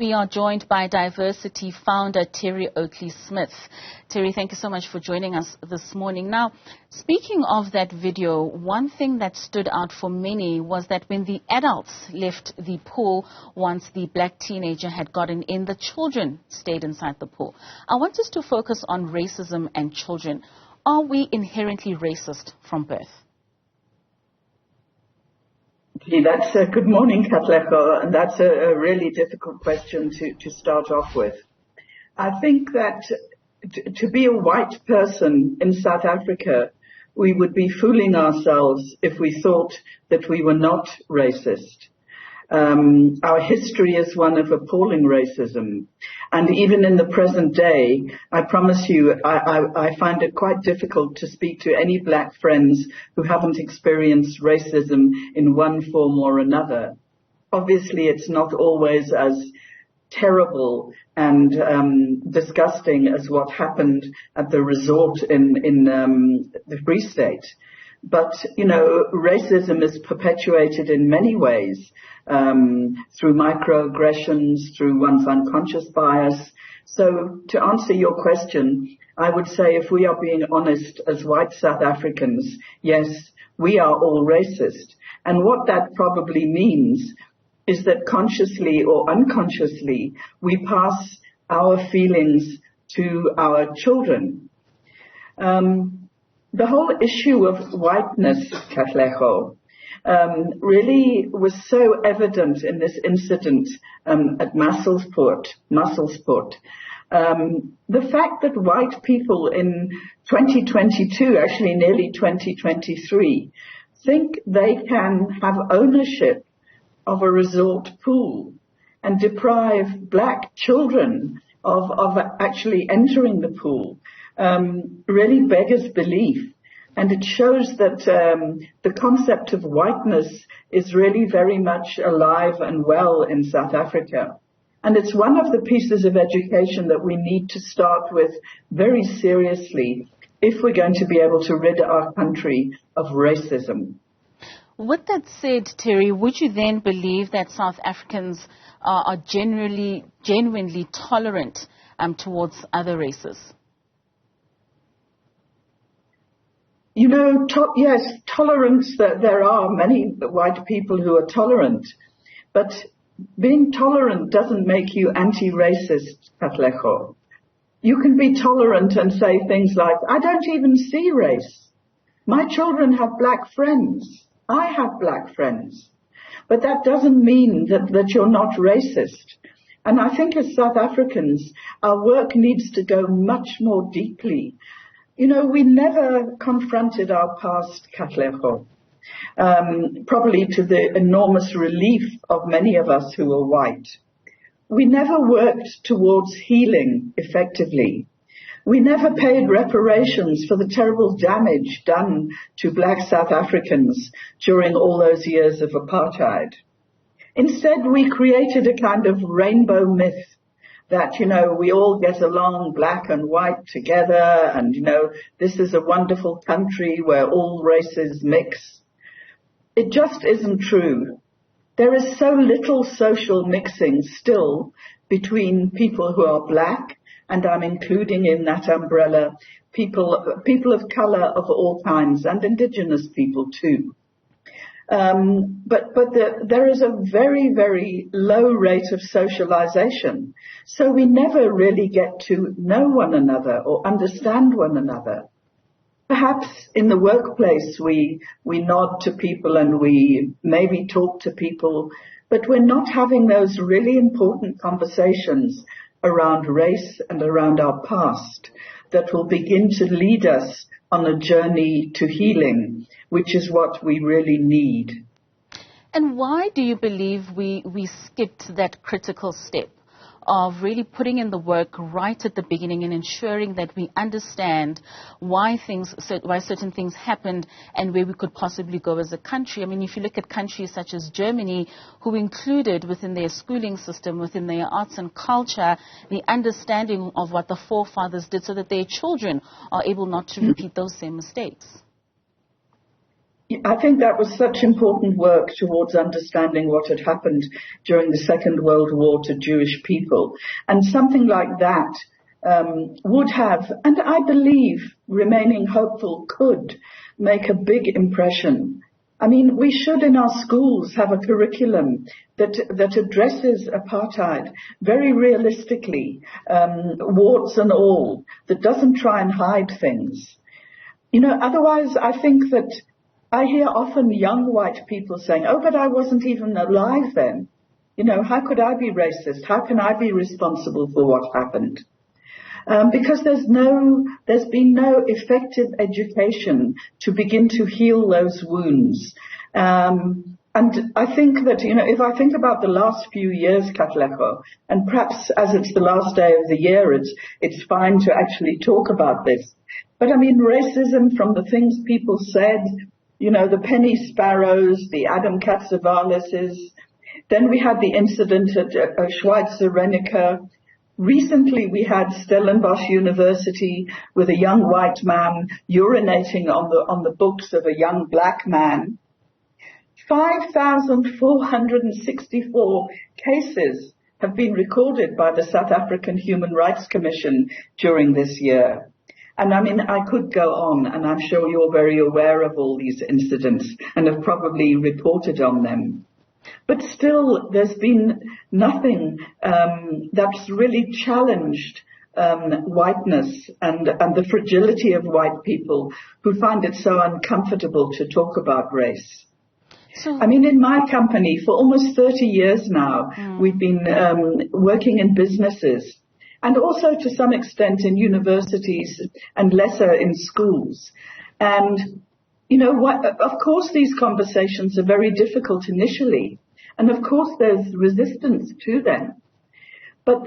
We are joined by Diversi-ti founder Terry Oakley-Smit. Terry, thank you so much for joining us this morning. Now, speaking of that video, one thing that stood out for many was that when the adults left the pool once the black teenager had gotten in, the children stayed inside the pool. I want us to focus on racism and children. Are we inherently racist from birth? That's a good morning, Katlego, and that's a really difficult question to start off with. I think that to be a white person in South Africa, we would be fooling ourselves if we thought that we were not racist. Our history is one of appalling racism. And even in the present day, I promise you, I find it quite difficult to speak to any black friends who haven't experienced racism in one form or another. Obviously, it's not always as terrible and disgusting as what happened at the resort in the Free State. But, you know, racism is perpetuated in many ways, through microaggressions, through one's unconscious bias. So to answer your question, I would say if we are being honest as white South Africans, yes, we are all racist. And what that probably means is that consciously or unconsciously, we pass our feelings to our children. The whole issue of whiteness, Katlego, really was so evident in this incident at Maselspoort. The fact that white people in 2022, actually nearly 2023, think they can have ownership of a resort pool and deprive black children of actually entering the pool really beggars belief. And it shows that the concept of whiteness is really very much alive and well in South Africa. And it's one of the pieces of education that we need to start with very seriously if we're going to be able to rid our country of racism. With that said, Terry, would you then believe that South Africans are genuinely tolerant towards other races? You know, yes, tolerance, there are many white people who are tolerant, but being tolerant doesn't make you anti-racist, Katlego. You can be tolerant and say things like, I don't even see race. My children have black friends. I have black friends. But that doesn't mean that you're not racist. And I think as South Africans, our work needs to go much more deeply. You know, we never confronted our past, Katlego, probably to the enormous relief of many of us who are white. We never worked towards healing effectively. We never paid reparations for the terrible damage done to black South Africans during all those years of apartheid. Instead, we created a kind of rainbow myth that, you know, we all get along black and white together and, you know, this is a wonderful country where all races mix. It just isn't true. There is so little social mixing still between people who are black, and I'm including in that umbrella people of color of all kinds and indigenous people too. But there is a very, very low rate of socialization. So we never really get to know one another or understand one another. Perhaps in the workplace we nod to people and we maybe talk to people, but we're not having those really important conversations around race and around our past that will begin to lead us on a journey to healing, which is what we really need. And why do you believe we skipped that critical step of really putting in the work right at the beginning and ensuring that we understand why certain things happened and where we could possibly go as a country? I mean, if you look at countries such as Germany, who included within their schooling system, within their arts and culture, the understanding of what the forefathers did so that their children are able not to repeat those same mistakes. I think that was such important work towards understanding what had happened during the Second World War to Jewish people. And something like that would have, and I believe, remaining hopeful, could make a big impression. I mean, we should in our schools have a curriculum that addresses apartheid very realistically, warts and all, that doesn't try and hide things. You know, otherwise I think that I hear often young white people saying, oh, but I wasn't even alive then. You know, how could I be racist? How can I be responsible for what happened? Because there's been no effective education to begin to heal those wounds. And I think that, you know, if I think about the last few years, Katlego, and perhaps as it's the last day of the year, it's fine to actually talk about this. But I mean, racism from the things people said, you know, the penny sparrows, the Adam Katzavalises. Then we had the incident at Schweitzer Renneker. Recently, we had Stellenbosch University with a young white man urinating on the books of a young black man. 5,464 cases have been recorded by the South African Human Rights Commission during this year. And I mean, I could go on, and I'm sure you're very aware of all these incidents and have probably reported on them. But still, there's been nothing that's really challenged whiteness and the fragility of white people who find it so uncomfortable to talk about race. I mean, in my company, for almost 30 years now, we've been working in businesses and also to some extent in universities and lesser in schools. And you know, of course these conversations are very difficult initially, and of course there's resistance to them. But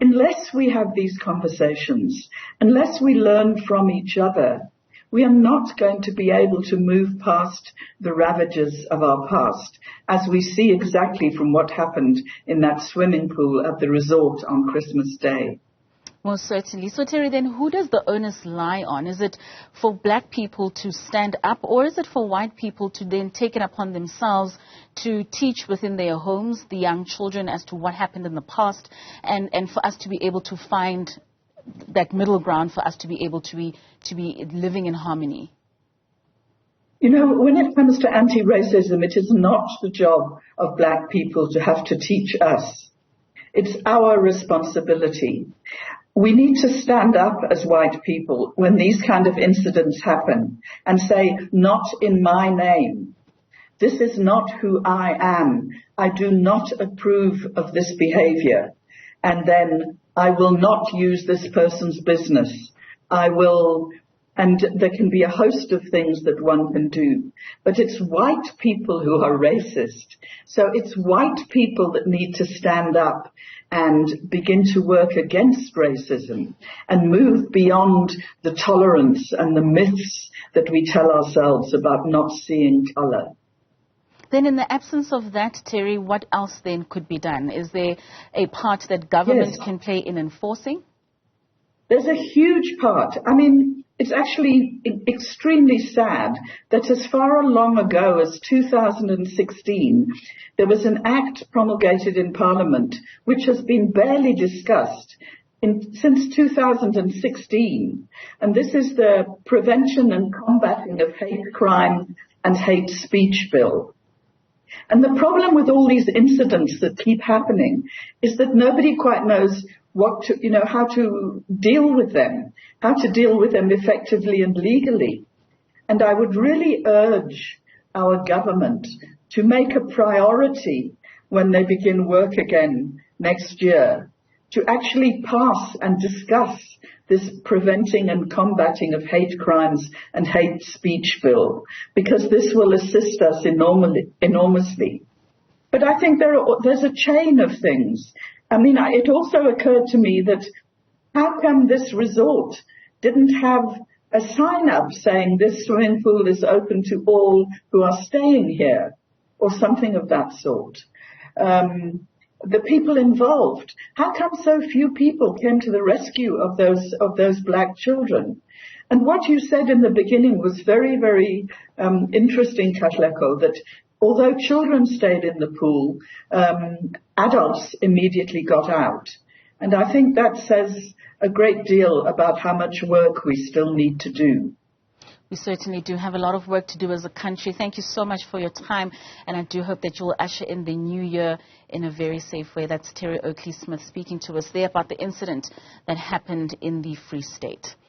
unless we have these conversations, unless we learn from each other, we are not going to be able to move past the ravages of our past, as we see exactly from what happened in that swimming pool at the resort on Christmas Day. Most certainly. So, Terry, then who does the onus lie on? Is it for black people to stand up, or is it for white people to then take it upon themselves to teach within their homes the young children as to what happened in the past, and for us to be able to find that middle ground, for us to be able to be living in harmony? You know, when it comes to anti-racism, it is not the job of black people to have to teach us. It's our responsibility. We need to stand up as white people when these kind of incidents happen and say, not in my name. This is not who I am. I do not approve of this behavior. And then I will not use this person's business. I will, and there can be a host of things that one can do. But it's white people who are racist. So it's white people that need to stand up and begin to work against racism and move beyond the tolerance and the myths that we tell ourselves about not seeing color. Then in the absence of that, Terry, what else then could be done? Is there a part that government can play in enforcing? There's a huge part. I mean, it's actually extremely sad that as far along ago as 2016, there was an act promulgated in Parliament which has been barely discussed since 2016. And this is the Prevention and Combating of Hate Crime and Hate Speech Bill. And the problem with all these incidents that keep happening is that nobody quite knows how to deal with them effectively and legally. And I would really urge our government to make a priority when they begin work again next year to actually pass and discuss this Preventing and Combating of Hate Crimes and Hate Speech Bill, because this will assist us enormously. But I think there's a chain of things. I mean, it also occurred to me that how come this resort didn't have a sign up saying this swimming pool is open to all who are staying here, or something of that sort? The people involved, how come so few people came to the rescue of those black children? And what you said in the beginning was very, very interesting, Katleko, that although children stayed in the pool, adults immediately got out. And I think that says a great deal about how much work we still need to do. We certainly do have a lot of work to do as a country. Thank you so much for your time, and I do hope that you will usher in the new year in a very safe way. That's Terry Oakley-Smit speaking to us there about the incident that happened in the Free State.